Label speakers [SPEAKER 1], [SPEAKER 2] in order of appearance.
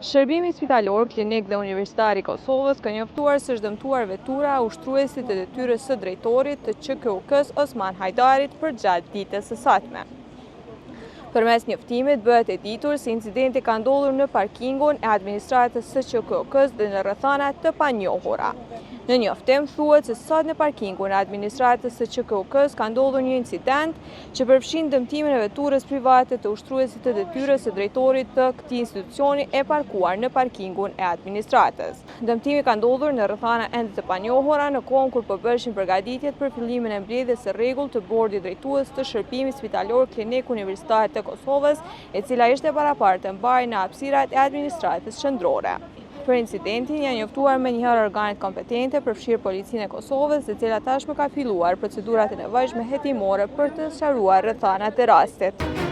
[SPEAKER 1] Shërbimi spitalor, klinik dhe universitar i Kosovës ka njoftuar se është dëmtuar vetura ushtruesit e detyrës së drejtorit të QKUK-s Osman Hajdarit për gjatë ditës së satme. Përmes njoftimit bëhet e ditur se incidenti ka ndodhur në parkingun e administratës së QKUK-s dhe në rrethana të panjohura. Në njoftim thuhet se sot në parkingun e administratës së QKUK-s ka ndodhur një incident që përfshin dëmtimin e veturës private të ushtruesit të detyrës së drejtorit të këtij institucioni e parkuar në parkingun e administratës. Dëmtimi ka ndodhur në rrethana ende të panjohura në kohën kur po bëheshin përgatitjet për fillimin e mbledhjes së rregullt të bordit drejtues të shërbimit spitalor Klinik Universitar të Kosovës, e cila ishte parapartë mbarë në hapësirat e administratës qendrore. Për incidentin janë njoftuar menjëherë organet kompetente, përfshirë Policinë e Kosovës, e cila tashmë ka filluar procedurat e nevojshme hetimore për të sqaruar rrethanat e rastit.